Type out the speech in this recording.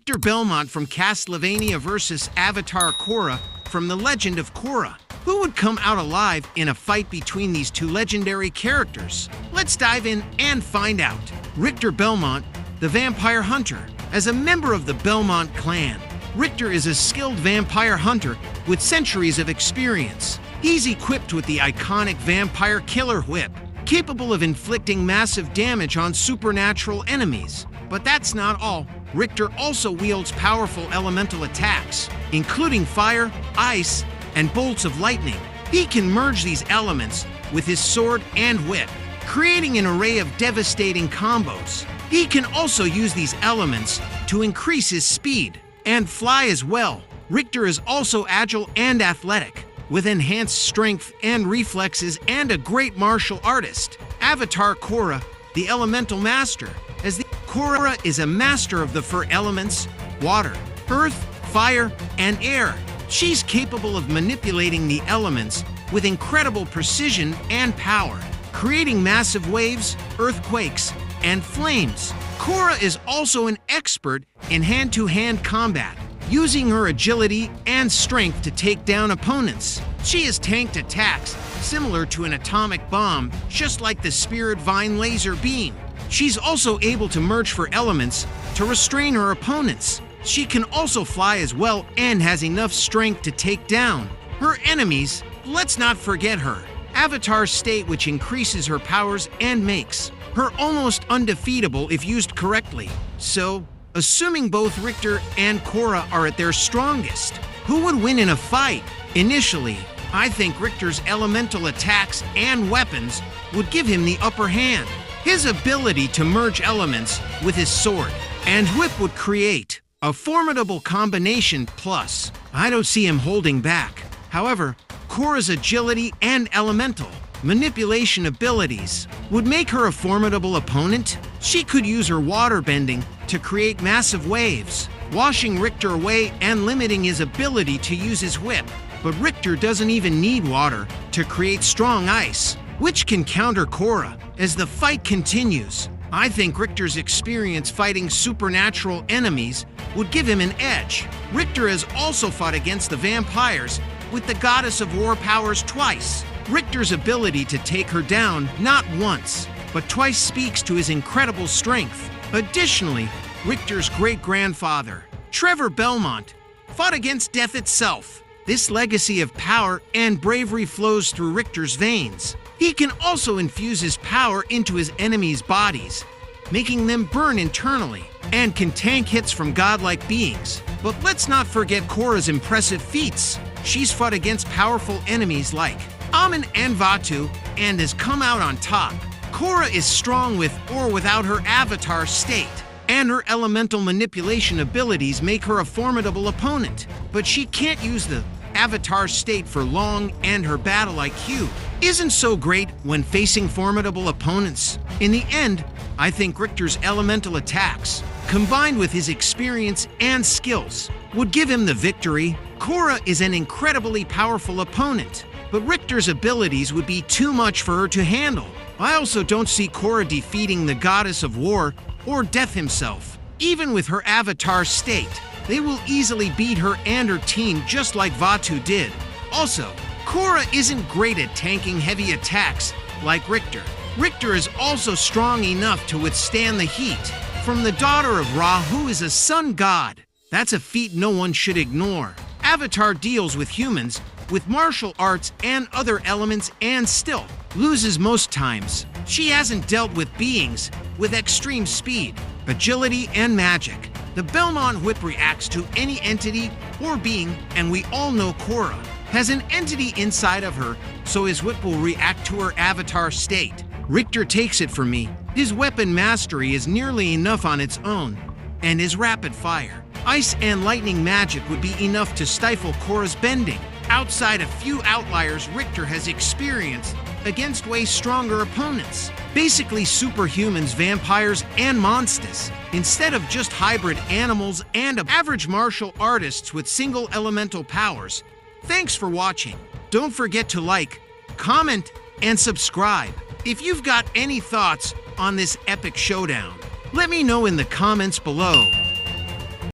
Richter Belmont from Castlevania versus Avatar Korra from The Legend of Korra. Who would come out alive in a fight between these two legendary characters? Let's dive in and find out. Richter Belmont, the vampire hunter. As a member of the Belmont clan, Richter is a skilled vampire hunter with centuries of experience. He's equipped with the iconic vampire killer whip, capable of inflicting massive damage on supernatural enemies. But that's not all. Richter also wields powerful elemental attacks, including fire, ice, and bolts of lightning. He can merge these elements with his sword and whip, creating an array of devastating combos. He can also use these elements to increase his speed and fly as well. Richter is also agile and athletic, with enhanced strength and reflexes, and a great martial artist. Avatar Korra, the elemental master. As the Korra is a master of the four elements: water, earth, fire, and air. She's capable of manipulating the elements with incredible precision and power, creating massive waves, earthquakes, and flames. Korra is also an expert in hand-to-hand combat, using her agility and strength to take down opponents. She has tanked attacks similar to an atomic bomb, just like the Spirit Vine laser beam. She's also able to merge for elements to restrain her opponents. She can also fly as well and has enough strength to take down her enemies. Let's not forget her Avatar state, which increases her powers and makes her almost undefeatable if used correctly. So, assuming both Richter and Korra are at their strongest, who would win in a fight? Initially, I think Richter's elemental attacks and weapons would give him the upper hand. His ability to merge elements with his sword and whip would create a formidable combination, plus I don't see him holding back. However, Korra's agility and elemental manipulation abilities would make her a formidable opponent. She could use her water bending to create massive waves, washing Richter away and limiting his ability to use his whip. But Richter doesn't even need water to create strong ice, which can counter Korra. As the fight continues, I think Richter's experience fighting supernatural enemies would give him an edge. Richter has also fought against the vampires with the Goddess of War powers twice. Richter's ability to take her down not once, but twice speaks to his incredible strength. Additionally, Richter's great-grandfather, Richter Belmont, fought against death itself. This legacy of power and bravery flows through Richter's veins. He can also infuse his power into his enemies' bodies, making them burn internally, and can tank hits from godlike beings. But let's not forget Korra's impressive feats. She's fought against powerful enemies like Amun and Vaatu and has come out on top. Korra is strong with or without her avatar state, and her elemental manipulation abilities make her a formidable opponent. But she can't use the avatar state for long, and her battle IQ isn't so great when facing formidable opponents. In the end, I think Richter's elemental attacks, combined with his experience and skills, would give him the victory. Korra is an incredibly powerful opponent, but Richter's abilities would be too much for her to handle. I also don't see Korra defeating the Goddess of War or Death himself. Even with her avatar state, they will easily beat her and her team just like Vaatu did. Also, Korra isn't great at tanking heavy attacks like Richter. Richter is also strong enough to withstand the heat from the daughter of Ra, who is a sun god. That's a feat no one should ignore. Avatar deals with humans with martial arts and other elements and still loses most times. She hasn't dealt with beings with extreme speed, agility, and magic. The Belmont whip reacts to any entity or being, and we all know Korra has an entity inside of her, so his whip will react to her avatar state. Richter takes it from me. His weapon mastery is nearly enough on its own, and his rapid fire, ice and lightning magic would be enough to stifle Korra's bending. Outside a few outliers Richter has experienced against way stronger opponents, basically superhumans, vampires, and monsters, instead of just hybrid animals and average martial artists with single elemental powers. Thanks for watching. Don't forget to like, comment, and subscribe. If you've got any thoughts on this epic showdown, let me know in the comments below.